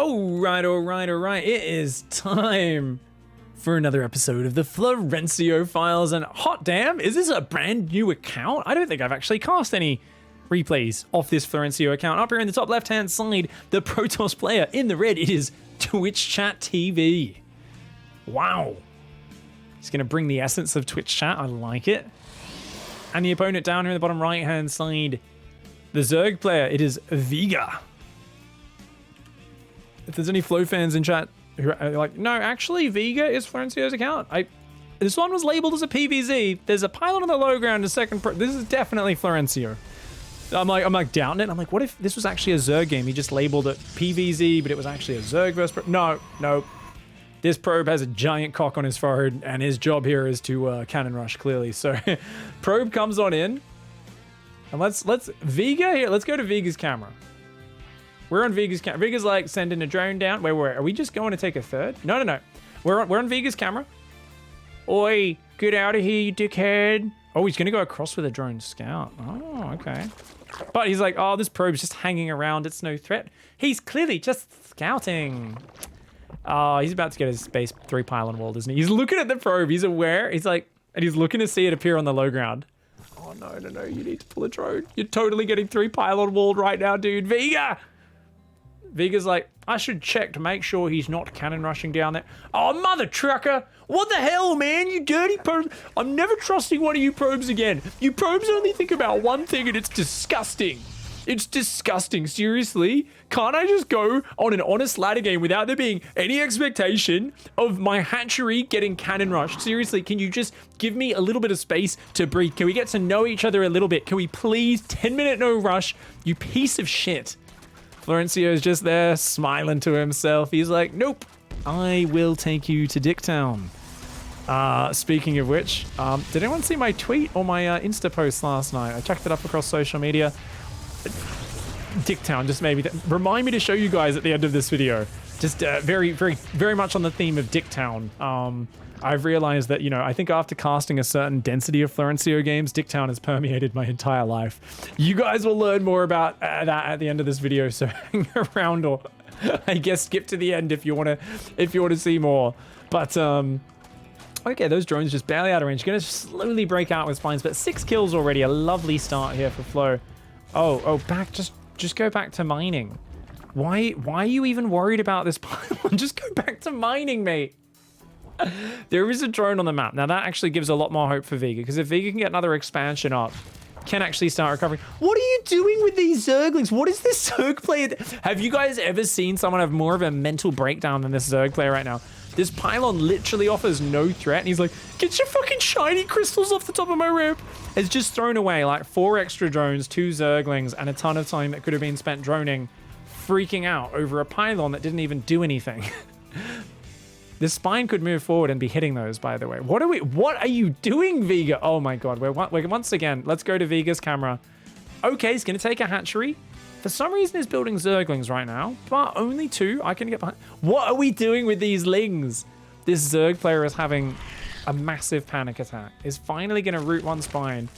All right. It is time for another episode of the Florencio Files. And hot damn, is this a brand new account? I don't think I've actually cast any replays off this Florencio account. Up here in the top left-hand side, the Protoss player. In the red, it is Twitch Chat TV. Wow. It's going to bring the essence of Twitch Chat. I like it. And the opponent down here in the bottom right-hand side, the Zerg player, it is Vega. If there's any Flow fans in chat who are like, no, actually, Vega is Florencio's account. This one was labeled as a PVZ. There's a pylon on the low ground, this is definitely Florencio. I'm like doubting it. I'm like, what if this was actually a Zerg game? He just labeled it PVZ, but it was actually a Zerg versus probe. No. This probe has a giant cock on his forehead, and his job here is to cannon rush, clearly. So, probe comes on in, and let's Vega here. Let's go to Vega's camera. We're on Vega's camera. Vega's like sending a drone down. Wait, are we just going to take a third? No. We're on Vega's camera. Oi, get out of here, you dickhead. Oh, he's gonna go across with a drone scout. Oh, okay. But he's like, oh, this probe's just hanging around. It's no threat. He's clearly just scouting. Oh, he's about to get his space 3 pylon walled, isn't he? He's looking at the probe. He's aware. He's like, and he's looking to see it appear on the low ground. Oh, no. You need to pull a drone. You're totally getting 3 pylon walled right now, dude. Vega! Vega's like, I should check to make sure he's not cannon rushing down there. Oh, mother trucker! What the hell, man? You dirty probe! I'm never trusting one of you probes again. You probes only think about one thing, and it's disgusting. It's disgusting. Seriously? Can't I just go on an honest ladder game without there being any expectation of my hatchery getting cannon rushed? Seriously, can you just give me a little bit of space to breathe? Can we get to know each other a little bit? Can we please 10-minute no rush? You piece of shit. Florencio's just there smiling to himself. He's like, nope, I will take you to Dicktown. Speaking of which, did anyone see my tweet or my Insta post last night? I checked it up across social media. Dicktown just maybe remind me to show you guys at the end of this video. Just very much on the theme of Dicktown. I've realized that, I think after casting a certain density of Florencio games, Dicktown has permeated my entire life. You guys will learn more about that at the end of this video, so hang around, or I guess skip to the end if you want to see more. But okay, those drones just barely out of range. Gonna slowly break out with spines, but 6 kills already. A lovely start here for Flo. Oh, just go back to mining. Why are you even worried about this pylon? Just go back to mining, mate. There is a drone on the map. Now that actually gives a lot more hope for Vega, because if Vega can get another expansion up, can actually start recovering. What are you doing with these Zerglings? What is this Zerg player? Have you guys ever seen someone have more of a mental breakdown than this Zerg player right now? This pylon literally offers no threat, and he's like, get your fucking shiny crystals off the top of my ramp. It's just thrown away like 4 extra drones, 2 Zerglings, and a ton of time that could have been spent droning, freaking out over a pylon that didn't even do anything. The spine could move forward and be hitting those, by the way. What are you doing, Vega? Oh my god, we're once again, let's go to Vega's camera. Okay, he's gonna take a hatchery. For some reason, he's building Zerglings right now, but only 2. I can get behind. What are we doing with these lings? This Zerg player is having a massive panic attack. Is finally gonna root 1 spine.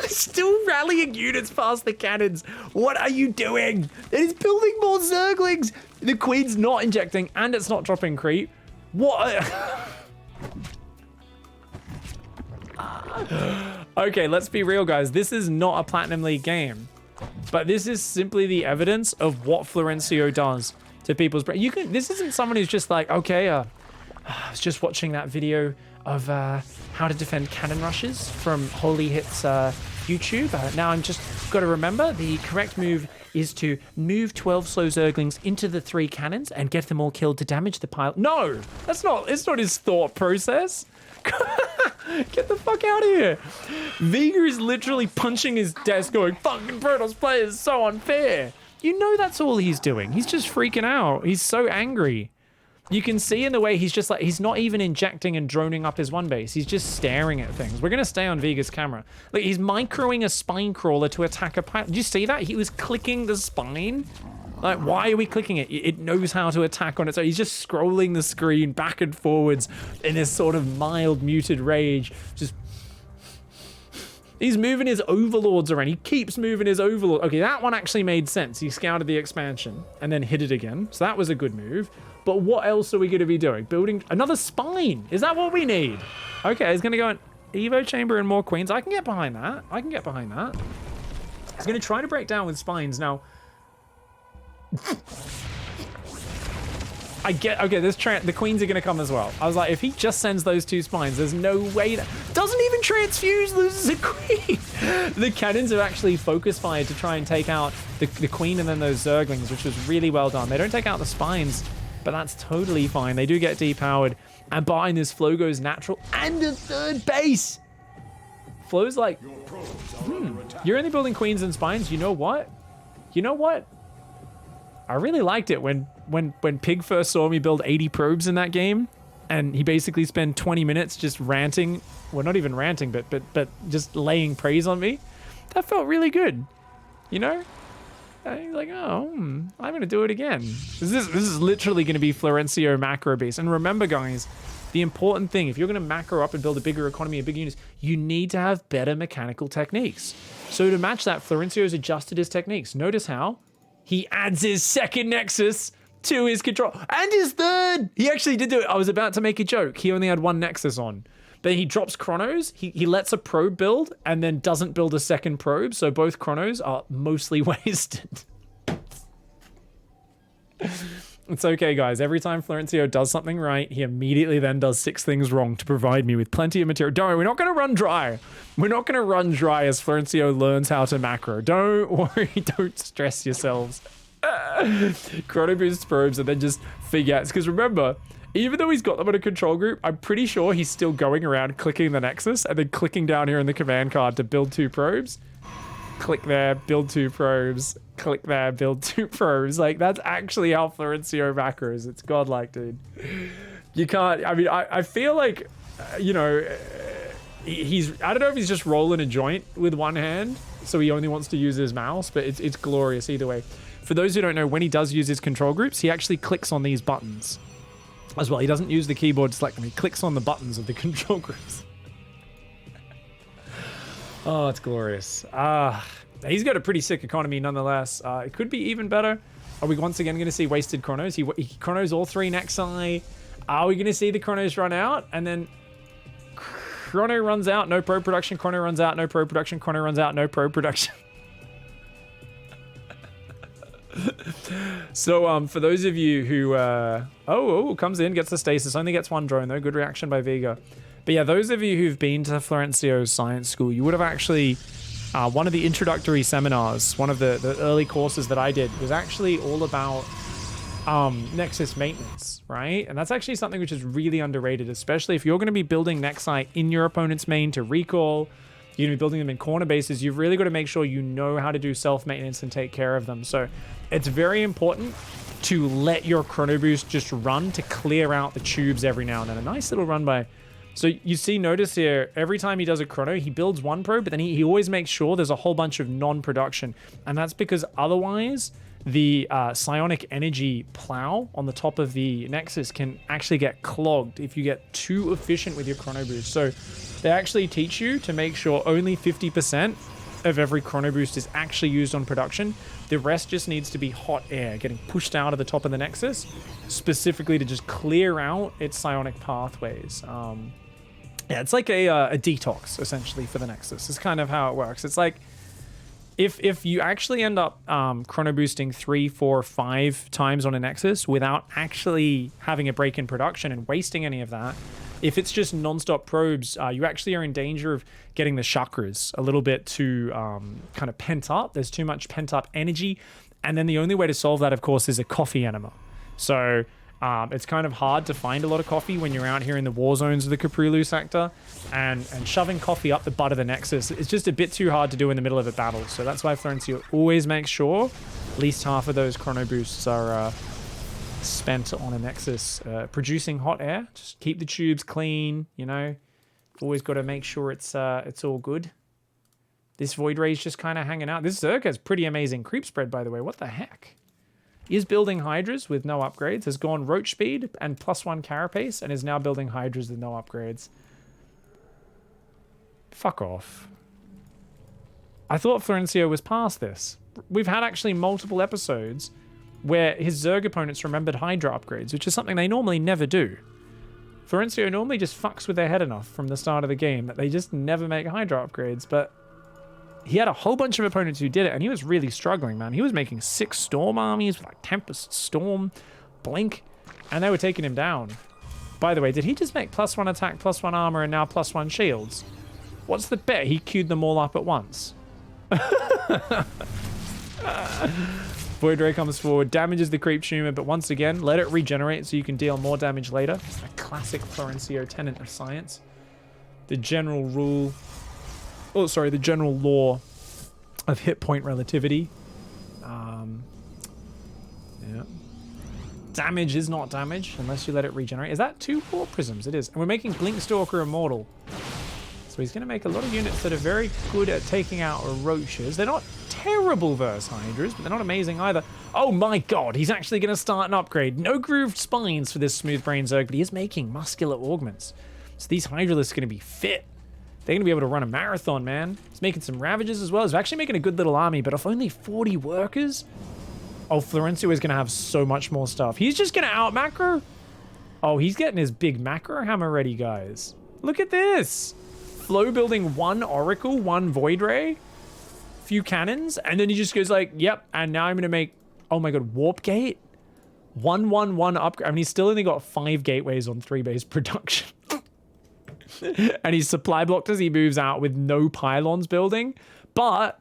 Still rallying units past the cannons. What are you doing? It is building more Zerglings. The Queen's not injecting, and it's not dropping creep. What? Okay, let's be real, guys. This is not a Platinum League game, but this is simply the evidence of what Florencio does to people's brain. This isn't someone who's just like, okay, I was just watching that video of how to defend cannon rushes from Holy Hits YouTube. Now I'm just got to remember the correct move is to move 12 slow Zerglings into the 3 cannons and get them all killed to damage the pile. No, it's not his thought process. Get the fuck out of here. Vega is literally punching his desk going, fucking Protoss players, so unfair. You know that's all he's doing. He's just freaking out. He's so angry. You can see in the way he's just like, he's not even injecting and droning up his 1 base. He's just staring at things. We're going to stay on Vega's camera. Like, he's microing a spine crawler to attack a pile. Did you see that? He was clicking the spine. Like, why are we clicking it? It knows how to attack on its own. He's just scrolling the screen back and forwards in this sort of mild muted rage. Just He's moving his overlords around. He keeps moving his overlord. Okay, that one actually made sense. He scouted the expansion and then hit it again. So that was a good move. But what else are we going to be doing? Building another spine. Is that what we need? Okay, he's going to go an Evo chamber and more queens. I can get behind that. I can get behind that. He's going to try to break down with spines. Now, I get, okay, the queens are going to come as well. I was like, if he just sends those 2 spines, there's no way that... Doesn't even transfuse, loses a queen. The cannons have actually focus fired to try and take out the queen and then those zerglings, which was really well done. They don't take out the spines, but that's totally fine. They do get depowered. And behind this, Flo goes natural and a 3rd base. Flo's like, you're only building queens and spines. You know what? You know what? I really liked it when Pig first saw me build 80 probes in that game, and he basically spent 20 minutes just ranting. Well, not even ranting, but just laying praise on me. That felt really good, you know? And he's like, oh, I'm gonna do it again. This is literally gonna be Florencio macro base. And remember, guys, the important thing, if you're gonna macro up and build a bigger economy and bigger units, you need to have better mechanical techniques. So to match that, Florencio's adjusted his techniques. Notice how he adds his 2nd Nexus to his control and his 3rd. He actually did do it. I was about to make a joke. He only had 1 Nexus on. But he drops chronos. He lets a probe build and then doesn't build a 2nd probe. So both chronos are mostly wasted. It's okay, guys. Every time Florencio does something right, he immediately then does 6 things wrong to provide me with plenty of material. Don't worry, we're not going to run dry. We're not going to run dry as Florencio learns how to macro. Don't worry. Don't stress yourselves. Chrono boost probes and then just figure out. Because remember, even though he's got them in a control group, I'm pretty sure he's still going around clicking the Nexus and then clicking down here in the command card to build 2 probes. Click there, build 2 probes. Click there, build 2 probes. Like, that's actually how Florencio macros. It's godlike, dude. You can't, I mean, I feel like, you know, he's, I don't know if he's just rolling a joint with one hand, so he only wants to use his mouse, but it's glorious either way. For those who don't know, when he does use his control groups, he actually clicks on these buttons as well. He doesn't use the keyboard to select them. He clicks on the buttons of the control groups. Oh, it's glorious. He's got a pretty sick economy nonetheless. It could be even better. Are we once again going to see wasted chronos? He chronos all 3 Nexi. Are we going to see the chronos run out? And then chrono runs out, no pro production. Chrono runs out, no pro production. Chrono runs out, no pro production. So for those of you who comes in, gets the stasis, only gets 1 drone though. Good reaction by Vega. But yeah, those of you who've been to Florencio's science school, you would have actually one of the introductory seminars, one of the early courses that I did was actually all about Nexus maintenance, right? And that's actually something which is really underrated, especially if you're going to be building Nexi in your opponent's main to recall. You're going to be building them in corner bases. You've really got to make sure you know how to do self-maintenance and take care of them. So it's very important to let your chrono boost just run to clear out the tubes every now and then. A nice little run by... So you see, notice here, every time he does a chrono, he builds 1 probe, but then he always makes sure there's a whole bunch of non-production. And that's because otherwise, the psionic energy plow on the top of the Nexus can actually get clogged if you get too efficient with your chrono boost. So they actually teach you to make sure only 50% of every chrono boost is actually used on production. The rest just needs to be hot air getting pushed out of the top of the Nexus, specifically to just clear out its psionic pathways. Yeah, it's like a detox, essentially, for the Nexus. It's kind of how it works. It's like, if you actually end up chrono boosting 3, 4, 5 times on a Nexus without actually having a break in production and wasting any of that, if it's just non-stop probes, you actually are in danger of getting the chakras a little bit too kind of pent up. There's too much pent up energy. And then the only way to solve that, of course, is a coffee enema. So it's kind of hard to find a lot of coffee when you're out here in the war zones of the Caprulu sector. And shoving coffee up the butt of the Nexus is just a bit too hard to do in the middle of a battle. So that's why Florencio always makes sure at least half of those chrono boosts are spent on a Nexus producing hot air. Just keep the tubes clean, you know. Always got to make sure it's all good. This Void Ray's just kind of hanging out. This Zerg has pretty amazing creep spread, by the way. What the heck? Is building Hydras with no upgrades, has gone Roach Speed and +1 Carapace, and is now building Hydras with no upgrades. Fuck off. I thought Florencio was past this. We've had actually multiple episodes where his Zerg opponents remembered Hydra upgrades, which is something they normally never do. Florencio normally just fucks with their head enough from the start of the game that they just never make Hydra upgrades, but he had a whole bunch of opponents who did it, and he was really struggling, man. He was making 6 Storm armies with like Tempest, Storm, Blink, and they were taking him down. By the way, did he just make +1 attack, +1 armor, and now +1 shields? What's the bet he queued them all up at once? Void Ray comes forward, damages the creep tumor, but once again, let it regenerate so you can deal more damage later. It's a classic Florencio tenet of science. The general rule... Oh, sorry, the general law of hit point relativity. Yeah. Damage is not damage unless you let it regenerate. Is that 2 Warp Prisms? It is. And we're making Blinkstalker immortal. So he's going to make a lot of units that are very good at taking out roaches. They're not terrible versus Hydras, but they're not amazing either. Oh my god, he's actually going to start an upgrade. No grooved spines for this Smooth Brain Zerg, but he is making muscular augments. So these Hydralisks are going to be fit. They're going to be able to run a marathon, man. He's making some Ravages as well. He's actually making a good little army, but if only 40 workers... Oh, Florencio is going to have so much more stuff. He's just going to out-macro? Oh, he's getting his big macro hammer ready, guys. Look at this. Flow building 1 Oracle, 1 Void Ray, few cannons, and then he just goes like, yep, and now I'm going to make, oh my god, Warp Gate? 1-1-1 upgrade. I mean, he's still only got 5 gateways on 3 base production. And he's supply blocked as he moves out with no pylons building. But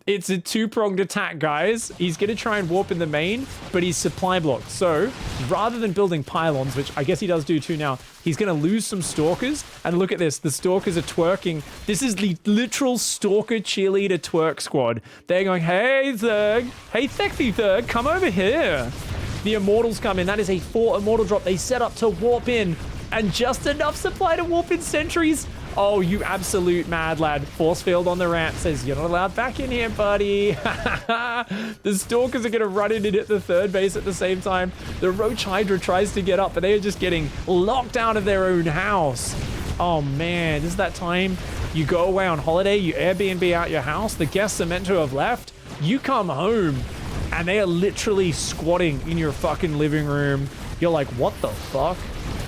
it's a 2-pronged attack, guys. He's going to try and warp in the main, but he's supply blocked. So rather than building pylons, which I guess he does do too now, he's going to lose some stalkers. And look at this. The stalkers are twerking. This is the literal stalker cheerleader twerk squad. They're going, hey, Zerg. Hey, sexy Zerg, come over here. The immortals come in. That is a 4 immortal drop. They set up to warp in. And just enough supply to warp in sentries. Oh, you absolute mad lad. Force field on the ramp says, you're not allowed back in here, buddy. The stalkers are going to run in and hit the 3rd base at the same time. The Roach Hydra tries to get up, but they are just getting locked out of their own house. Oh, man. This is that time you go away on holiday, you Airbnb out your house. The guests are meant to have left. You come home, and they are literally squatting in your fucking living room. You're like, what the fuck?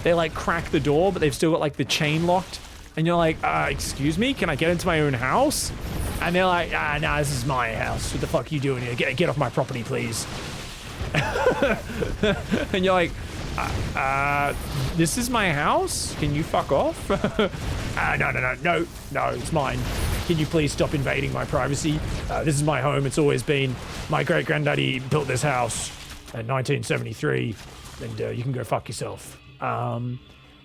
They like crack the door, but they've still got like the chain locked. And you're like, excuse me, can I get into my own house? And they're like, nah, this is my house. What the fuck are you doing here? Get off my property, please. And you're like, this is my house? Can you fuck off? No, it's mine. Can you please stop invading my privacy? This is my home. It's always been. My great-granddaddy built this house in 1973. And you can go fuck yourself.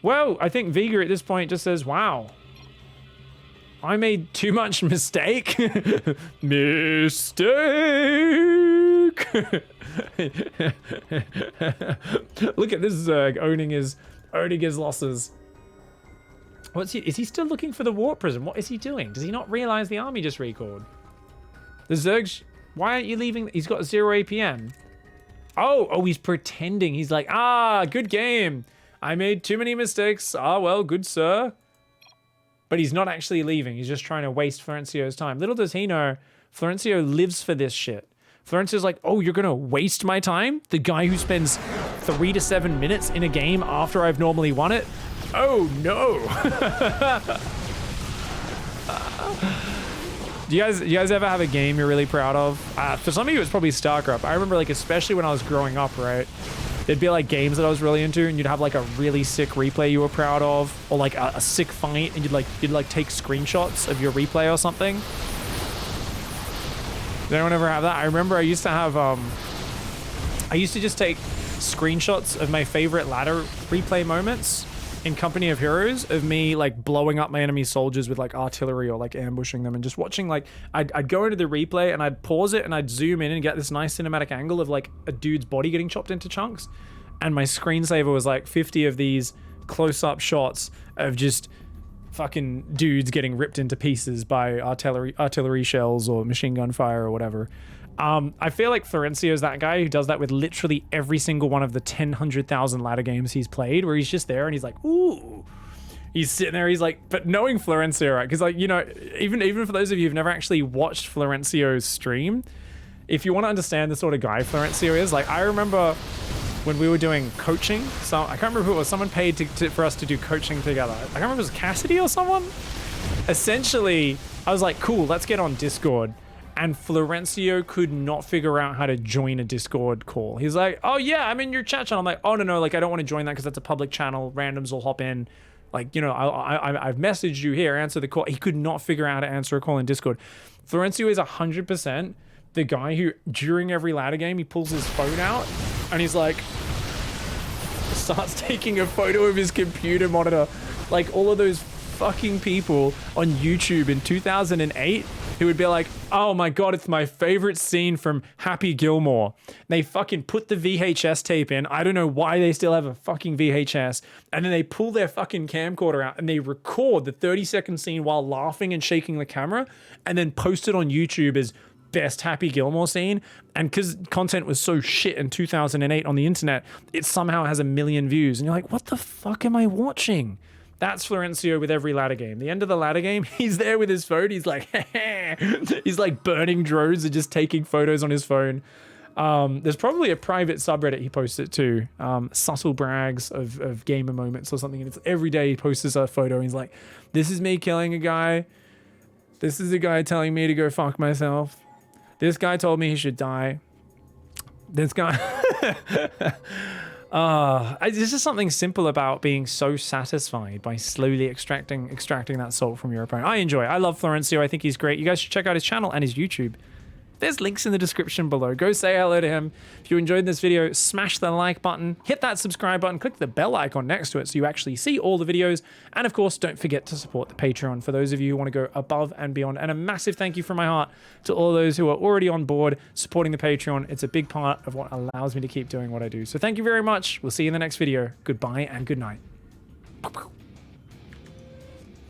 Well, I think Vega at this point just says, wow, I made too much mistake. Mistake. Look at this Zerg owning his losses. Is he still looking for the Warp Prism? What is he doing? Does he not realize the army just recalled? The Zergs, why aren't you leaving? He's got 0 APM. Oh, he's pretending. He's like, good game. I made too many mistakes. Well, good sir. But he's not actually leaving. He's just trying to waste Florencio's time. Little does he know, Florencio lives for this shit. Florencio's like, oh, you're going to waste my time? The guy who spends 3 to 7 minutes in a game after I've normally won it? Oh, no. Do you guys ever have a game you're really proud of? For some of you, it's probably StarCraft. I remember, like, especially when I was growing up, right? There'd be like games that I was really into, and you'd have like a really sick replay you were proud of, or like a sick fight, and you'd take screenshots of your replay or something. Did anyone ever have that? I remember I used to have I used to just take screenshots of my favorite ladder replay moments in Company of Heroes of me like blowing up my enemy soldiers with like artillery or like ambushing them, and just watching like I'd go into the replay and I'd pause it and I'd zoom in and get this nice cinematic angle of like a dude's body getting chopped into chunks, and my screensaver was like 50 of these close-up shots of just fucking dudes getting ripped into pieces by artillery shells or machine gun fire or whatever. I feel like Florencio's that guy who does that with literally every single one of the 100,000 ladder games he's played, where he's just there and he's like, ooh, He's sitting there, he's like, but knowing Florencio, right? Because like, you know, even for those of you who've never actually watched Florencio's stream, if you want to understand the sort of guy Florencio is, like I remember when we were doing coaching, so I can't remember who it was, someone paid for us to do coaching together. I can't remember if it was Cassidy or someone. Essentially, I was like, cool, let's get on Discord. And Florencio could not figure out how to join a Discord call. He's like, oh yeah, I'm in your chat channel. I'm like, oh no, like I don't want to join that because that's a public channel. Randoms will hop in. Like, you know, I've messaged you here, answer the call. He could not figure out how to answer a call in Discord. Florencio is 100% the guy who, during every ladder game, he pulls his phone out and he's like, starts taking a photo of his computer monitor. Like all of those fucking people on YouTube in 2008 who would be like, oh my God, it's my favorite scene from Happy Gilmore. They fucking put the VHS tape in. I don't know why they still have a fucking VHS. And then they pull their fucking camcorder out and they record the 30-second scene while laughing and shaking the camera and then post it on YouTube as best Happy Gilmore scene. And because content was so shit in 2008 on the internet, it somehow has 1 million views. And you're like, what the fuck am I watching? That's Florencio with every ladder game. The end of the ladder game, he's there with his phone. He's like, he's like burning drones and just taking photos on his phone. There's probably a private subreddit he posts it to, subtle brags of gamer moments or something. And it's every day he posts a photo. And he's like, this is me killing a guy. This is a guy telling me to go fuck myself. This guy told me he should die. This guy... there's just something simple about being so satisfied by slowly extracting that salt from your opponent. I love Florencio. I think he's great. You guys should check out his channel and his YouTube. There's links in the description below. Go say hello to him. If you enjoyed this video, smash the like button, hit that subscribe button, click the bell icon next to it so you actually see all the videos. And of course, don't forget to support the Patreon for those of you who want to go above and beyond. And a massive thank you from my heart to all those who are already on board supporting the Patreon. It's a big part of what allows me to keep doing what I do. So thank you very much. We'll see you in the next video. Goodbye and good night.